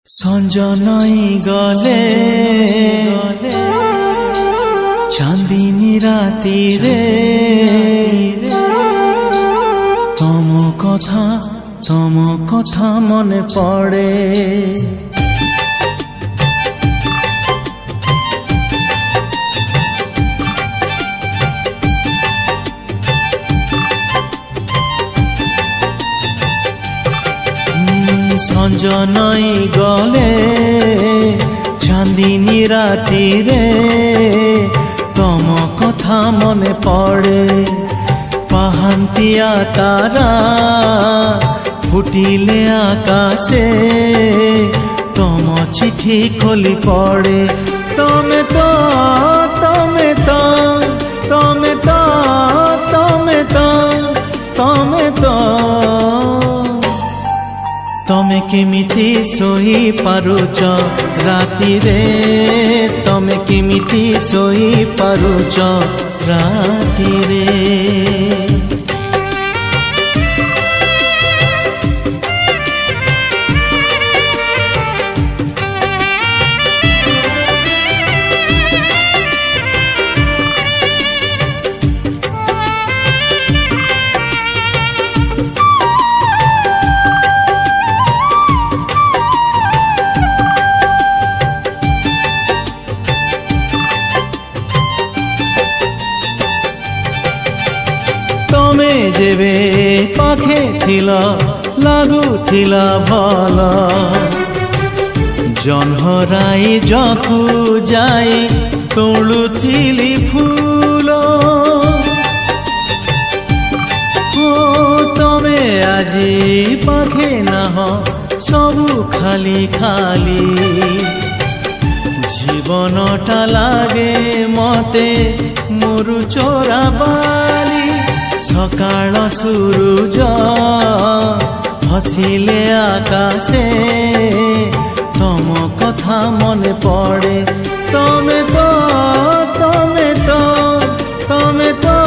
সঞ্জ নই গলে চাঁদিনী রাতিরে তম কথা মনে পড়ে। সঞ্জ নই গলে চাঁদিনী রাতিরে তম কথা মনে পড়ে। পাহান্তিয়া তারা ফুটিলে আকাশে তম চিঠি খোলি পড়ে। তমে তো তমে তো তমে তো তমে তো তমে তো তমে কেমিতি শୋଇ ପାରୁଛ ରାତିରେ, ତମେ କେମିତି ଶୋଇ ପାରୁଛ ରାତିରେ। ତମେ ଯେବେ ପାଖେ ଥିଲ ଲାଗୁଥିଲା ଭଲ, ଜହ୍ନରାଇ ଯକୁ ଯାଇ ତୋଳୁଥିଲି ଫୁଲ। ତମେ ଆଜି ପାଖେ ନାହ, ସବୁ ଖାଲି ଖାଲି। ଜୀବନଟା ଲାଗେ ମତେ ମୋରୁ ଚୋରା ବାଲି। সকাল সূরজ হসিলে আকাশে তম কথা মনে পড়ে। তমে তো তমে তো তমে তো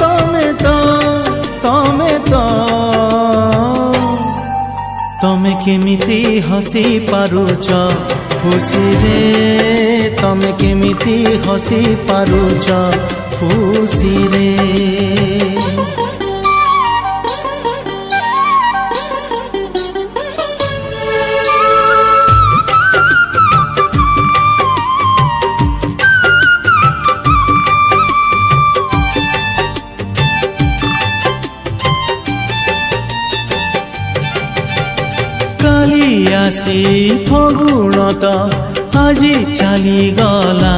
তমে তো তমে তো তমে কেমিতি হসি পারুছ খুশিরে, তমে কেমিতি হসি পারুছ খুশিরে। কালি আসি ফগুণত আজি চালিগলা।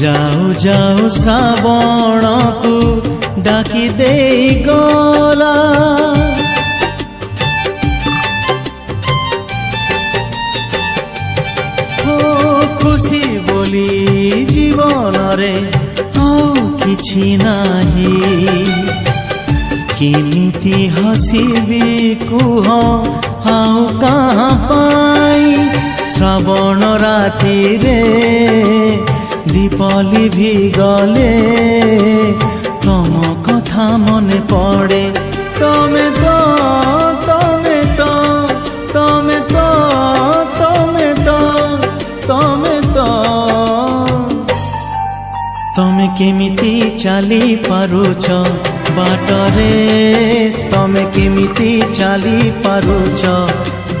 যাও যাও শ্রাবণକୁ ডাকি দেই গলা। খুশি বলি জীবନରେ ଆଉ କିଛି ନାହିଁ। କେମିତି ହସିବି କୁହ ଆଉ କାହା ପାଇଁ। ଶ୍ରାବଣ ରାତିରେ ଦୀପଲି ଭି ଗଲେ ତମ କଥା ମନେ ପଡ଼େ। ତମେ ତ ତମେ ତ ତମେ ତ ତମେ ତ ତମେ ତ ତମେ କେମିତି ଚାଲି ପାରୁଛ ବାଟରେ, ତମେ କେମିତି ଚାଲି ପାରୁଛ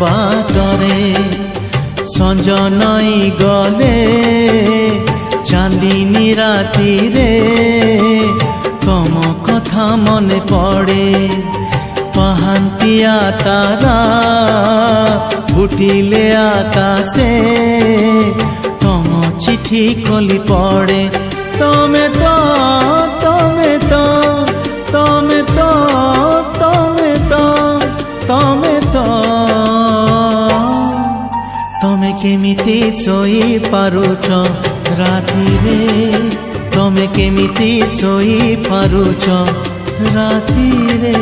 ବାଟରେ। ସଞ୍ଜ ନଇ ଗଲେ ଚାନ୍ଦିନୀ ରାତିରେ ତମ କଥା ମନେ ପଡ଼େ। ପାହାନ୍ତିଆ ତାରା ଫୁଟିଲେ ଆକାଶେ ତମ ଚିଠି ଖୋଲି ପଡ଼େ। ତମେ ତ ତମେ ତ ତମେ ତ ତମେ ତ ତମେ ତ ତମେ କେମିତି ଶୋଇ ପାରୁଛ ରାତିରେ, ତମେ କେମିତି ଶୋଇ ପାରୁଛ ରାତିରେ।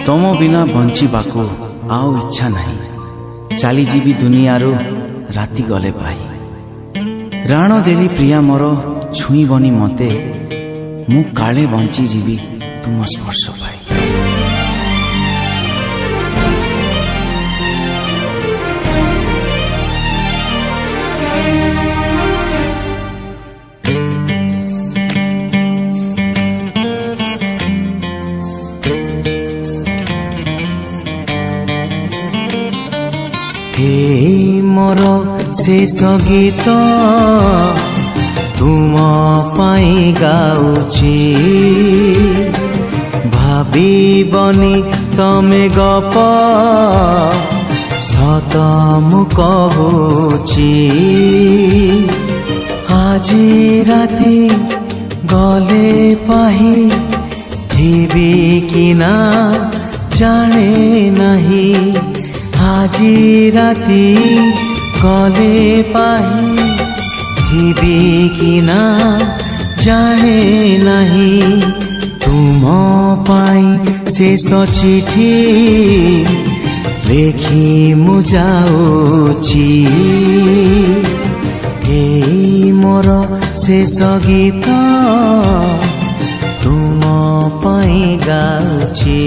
ତମ बिना बंचिबाकू आउ इच्छा नहीं चली जीवी दुनियारू राति गले पाई राण देली प्रिया मोर छुईबनी मते मु काले बंची जीवी तुम स्पर्श पाई। हे मोर शेष गीत तुम पाई गाउछि भाबिबनी तमे गप सत मु कहूछि आजी राति गले पाही थिबी कि ना जाने नहीं आजी राति गले पाही थिबी कि ना जाने नहीं तुम पाई शेष चिठी लेखी मु जाउछि एई मोर शेष गीत तुम पाई गाउछि।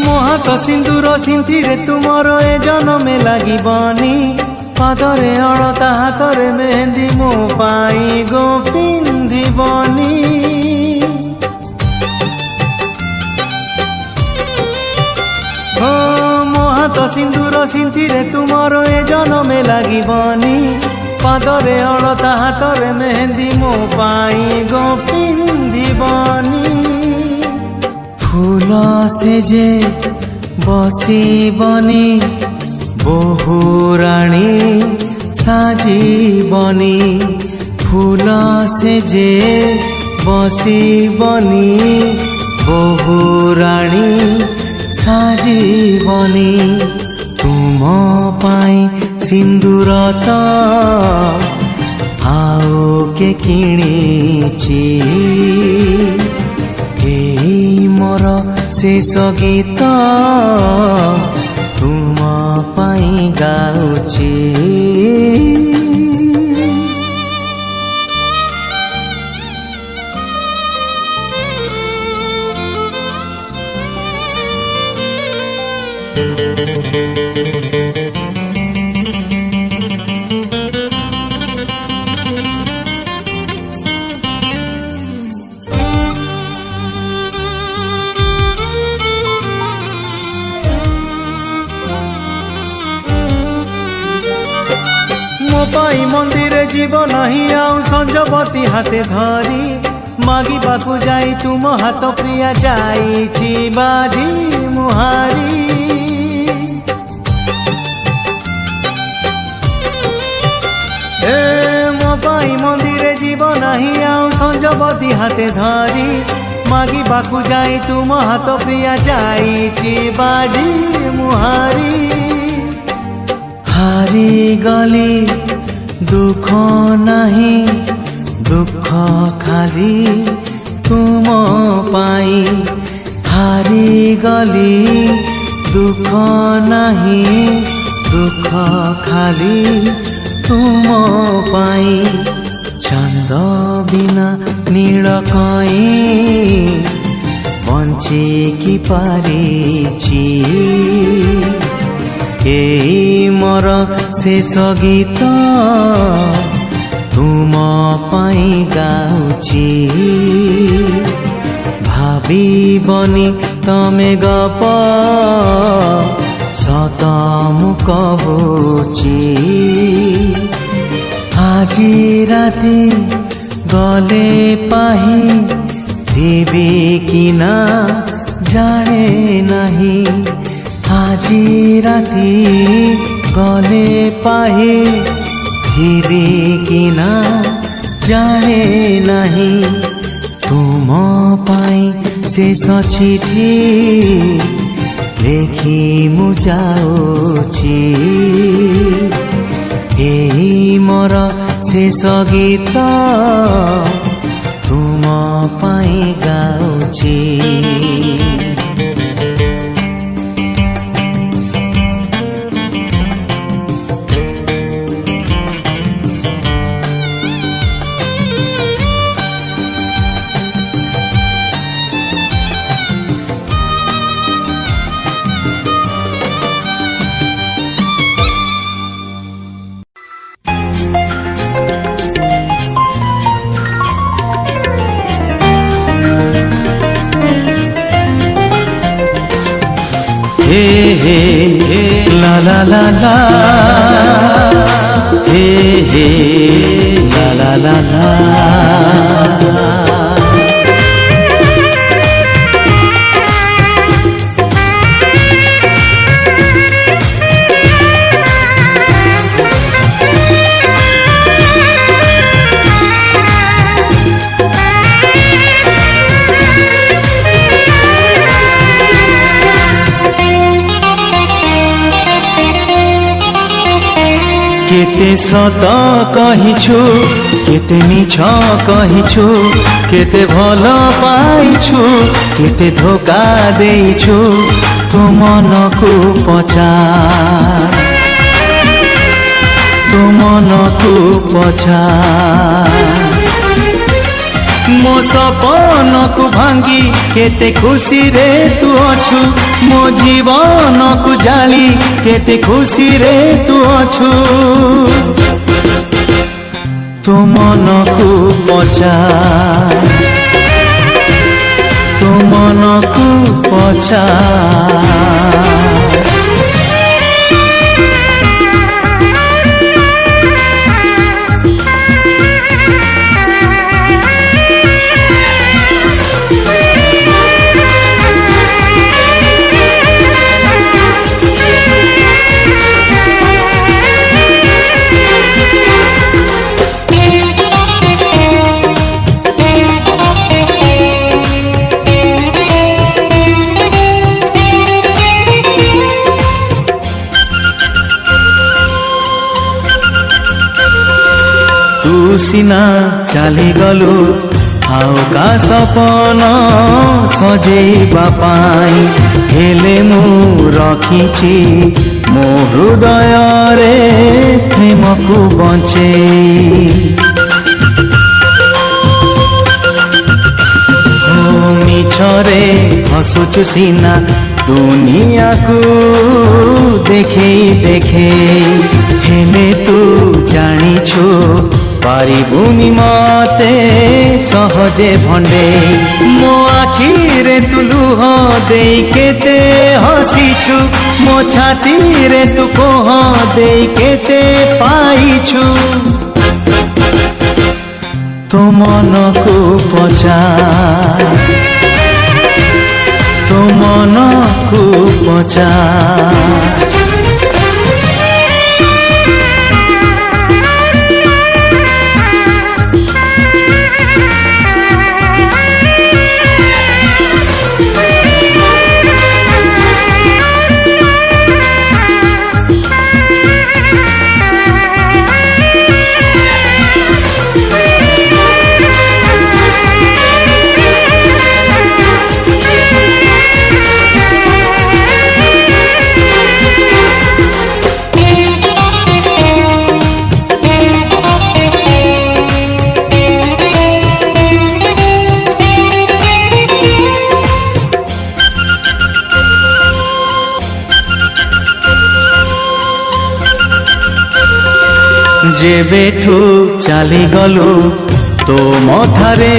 मोहात सिंदूर सिंथिरे तुमर ए जनमे लागिबनी पादरे अलता हातरे मेहंदी मो पाई गो पिंधिबनी ओ मोहात सिंदूर सिंथिरे तुमर ए जनमे लागिबनी पादरे अलता हातरे मेहंदी मो पाई गो पिंधिबनी फूल से जे बसिबनी बहु राणी साजीबनी फूल से जे बसिबनी बहु राणी साजीबनी तुम पाई सिंदूर तो आओ के किणीची मोर शेष गीत तुम पाई गाउछि। मो पाई मंदिर जीव नहीं आउ संजबती हाथे धरी मागिबाकू जाई तुम हाथ प्रिया जाईछि बाजी मुहारी मो पाई मंदिर जीव नहीं आउ संजबती हाथे धरी मागिबाकू जाई तुम हाथ प्रिया जाईछि बाजी मुहारी हारी गली दुख नहीं दुख खाली तुम पाई हारी गली दुख नहीं दुख खाली तुम पाई चंद बिना नील कई बंची की पारिछि एई मोर शेष गीत तुम पाई गाउछि भाबिबनी तमे गप सत मु कहूछि आजी राति गले पाही थिबी कि ना जाने नहीं আজি राति गले पाए थिबी कि ना जाने नहीं तुम पाई शेष चिठी लेखि मु जाऊची एही मोर शेष गीत तुम पाई गाऊची ला ला ला ला हे हे ला ला ला ला केते सत कहिछु केते मिछ कहिछु केते भल पाइछु केते धोका देइछु तो मन को पचार तो मन को पचार मो सपन को भांगी केते खुशी रे तू अछु मो जीवन को जाली केते खुशी रे तू अछु तो मन को पचार तो मन को पचार सिना चली गलु आउ का सपन सजेबा पाई हेले मु रखिछि मो हृदय रे प्रेम को बंचे मिछरे हसुचु सिना दुनिया को देखे देखे हेले तू जानिछु पारिबुनी मते सहजे भंडे मो आखिरे तू लुह दे केते हसीछु मो छाती रे तू कोह दे केते पाइछु तो मन को पचार तो मन को पचार जेबेठू चली गलु तो मथारे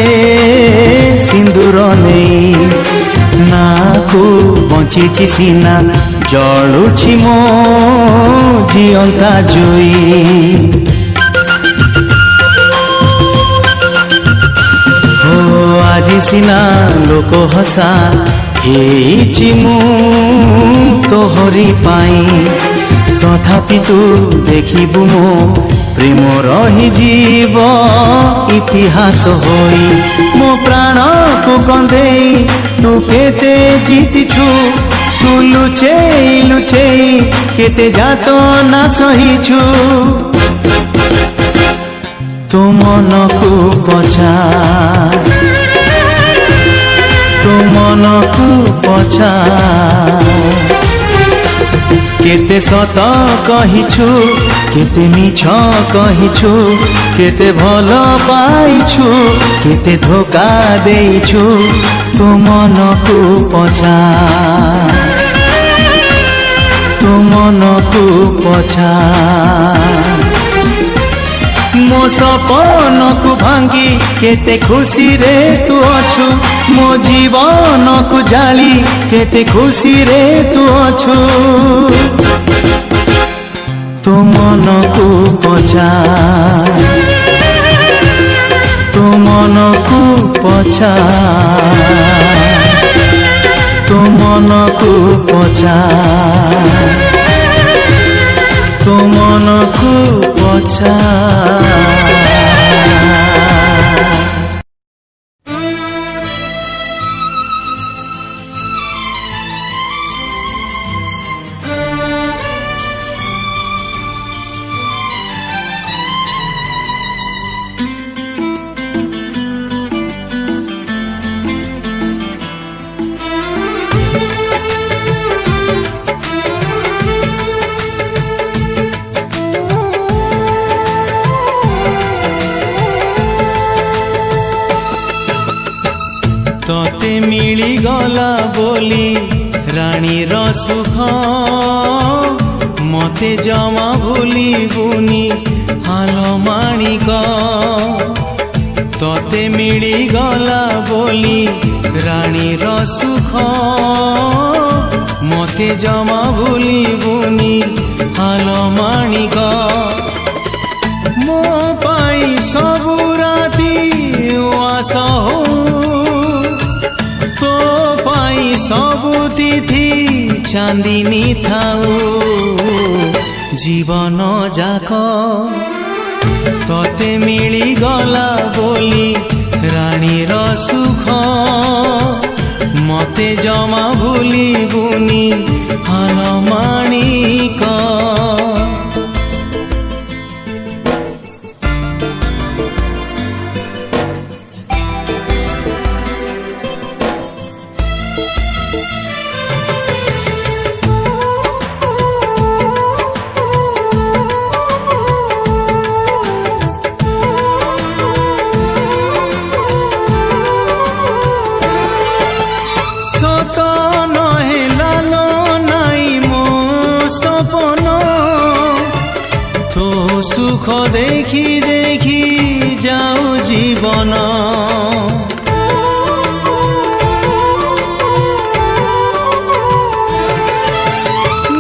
सिंदूर नहीं ना को बंची सीना जलुछि मो जियंता जुई हो आज सिना लोक हसा ହେଇଛି ମୁଁ ତୋହରି ପାଇଁ ତଥାପି ତୁ ଦେଖିବୁ ମୋ ପ୍ରେମ ରହିଯିବ ଇତିହାସ ହୋଇ ମୋ ପ୍ରାଣକୁ କନ୍ଦେଇ ତୁ କେତେ ଜିତିଛୁ ତୁ ଲୁଚେଇ ଲୁଚେଇ କେତେ ଯାତନା ସହିଛୁ ତୋ ମନକୁ ପଚାର ତୋ ମନକୁ ପଚାର केते सत कहिछु केते मिछ कहिछु केते भल पाइछु केते धोका देइछु तो मनकु पचार तो मनकु पचार मो सपन को भांगी केते खुशी रे तू अछु मो जीवन को जाली केते खुशी रे तू अछु तो मन को पचार तो मन को पचार तो मन को पचार तो मन को पचार तोते मिली गला बोली रानी रो सुख मते जमा भूली बुनी हालो माणिक तोते मिली गला बोली रानी रो सुख मते जमा भूली बुनी हालो माणिक मो पाई सबु राती उआस हो तो पाई सबु तिथि चांदिनी थाऊ जीवन जाक तोते मिली गला बोली रानी रो सुख मते जमा भूली बुनी हाल माणिक सुख देखी देखी जाऊ जीवन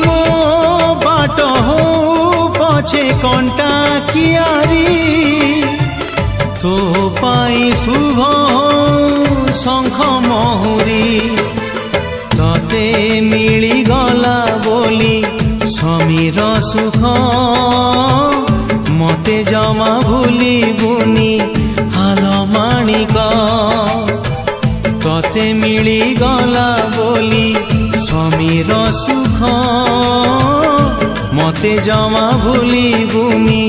मो बाट हो पछे कंटा कियारी तो पाई शुभ शंख महुरी तते मिली गला बोली समीर सुख मते जमा भूली बुनी हाल माणिक तते मिली गला बोली समीर सुख मते जमा भूली बुनी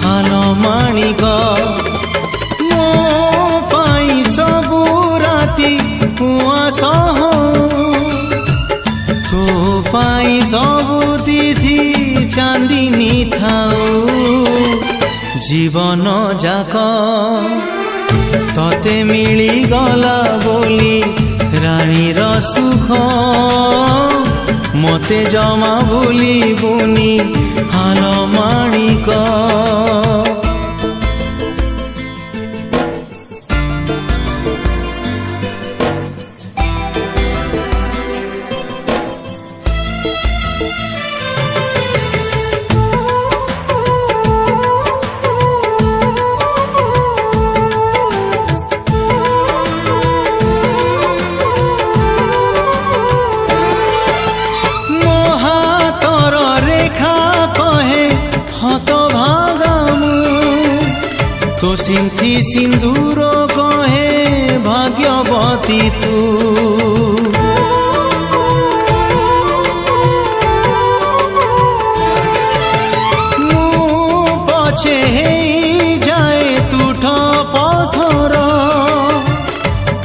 हाल माणिक मो पाई सबु राती उआस हो तो पाई सबु तिथि चांदिनी थाऊ जीवन जाक तते मिली गला बोली रानी रो सुख मते जमा भूली बुनी हाल माणिक सिंथी सिंदूर कहे भाग्यवती तू मु पछे जाए तुठ पथर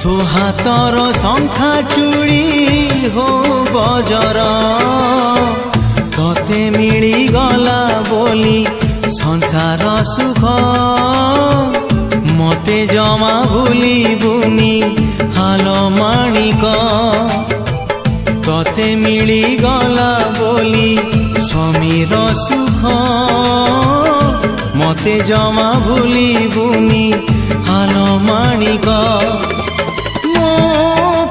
तू हाथर शंखा चूड़ी हो बजर तते मिली गला बोली संसार सुख मते जमा भूलिबुनी हाल माणिक तते मिली गला बोली स्वामीर सुख मते जमा भूलिबुनी हाल माणिक मो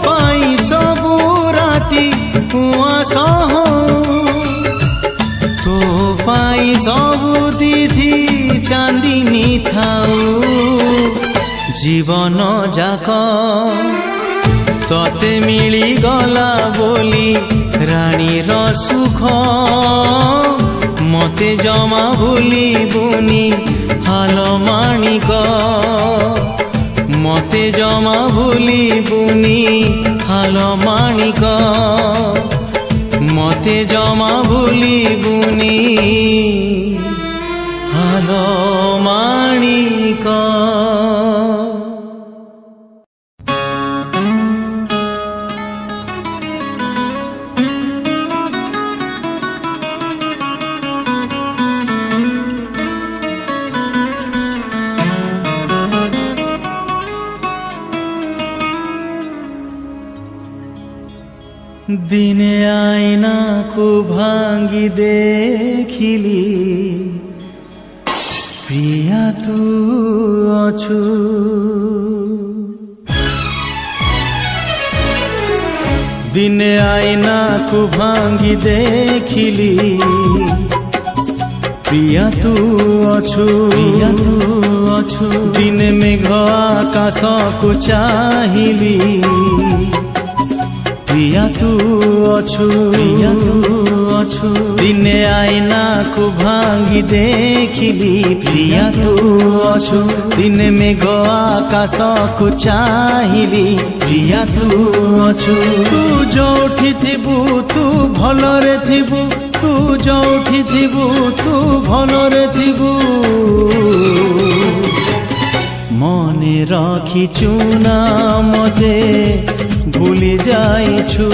पाई सबु राती कुआस तो पाई सबु दीदी चांदिनी थाऊ जीवन जाक तते मिली गला बोली रानीर सुख मते जमा भूलिबुनी हाल माणिक मते जमा भूलिबुनी हाल माणिक मते जमा भूलिबुनी हाल माणिक दिने आईना को भांगी देखिली प्रिया तू अछु दिने आईना को भांगी देखिली प्रिया तू अछु दिने मेघ आकाश को चाहिली प्रिया तू अछु दिने आईना को भांगी देखिली प्रिया तू अछु दिने मेघ आकाश को चाहिली प्रिया तू अछु तू जोठी थिबु तू भलरे थिबु तू जोठी थिबु तू भलरे थिबु मने रखिचु ना मते भूली जाइछु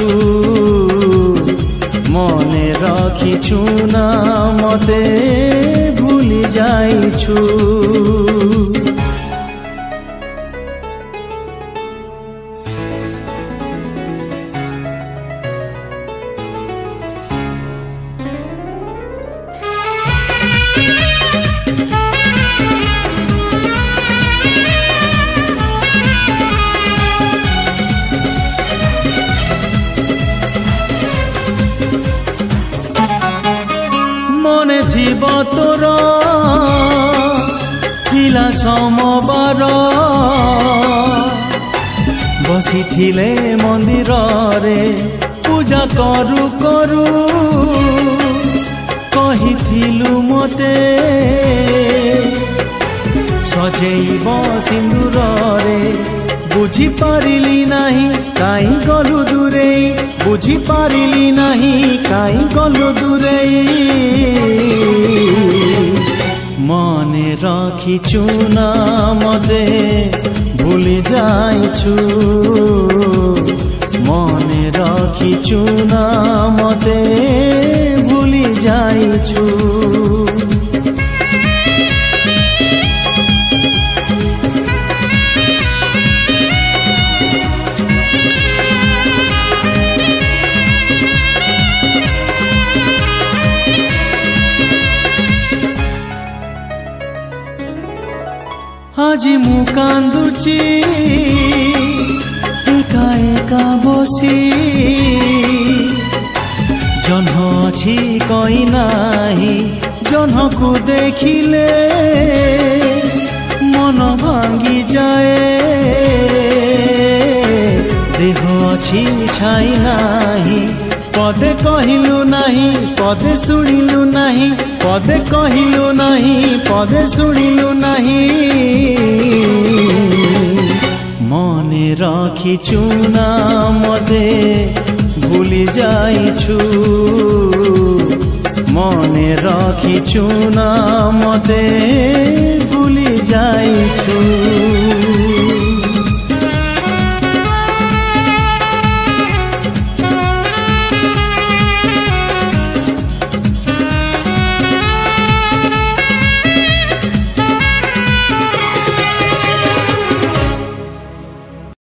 मने रखिछु ना मते भूली जाइछु तोर थिला समबार बसी थिले मंदिर रे पूजा करू करू कही थिलु मते सजेइब सिंदूर रे बुझी पारिली नाही काई गलु दूरे बुझी पारिली नाही काई गलु दूरे मने रखिछु ना मते भूली जाइछु मने रखिछु ना मते भूली जाइछु আজি মু কান্দুচি একা একা বসি জহ্ন ଅଛି কই নাহি জহ্নকু দেখিলে মন ভাঙ্গি যায় দেহ ଅଛି ছাই নাহি পদ पदे कहिलु नाही पदे शुणिलु नाही पदे कहिलु नाही पदे शुणिलु नाही मने रखिछु ना मते भूली जाइछु मने रखिछु ना मते भूली जाइछु।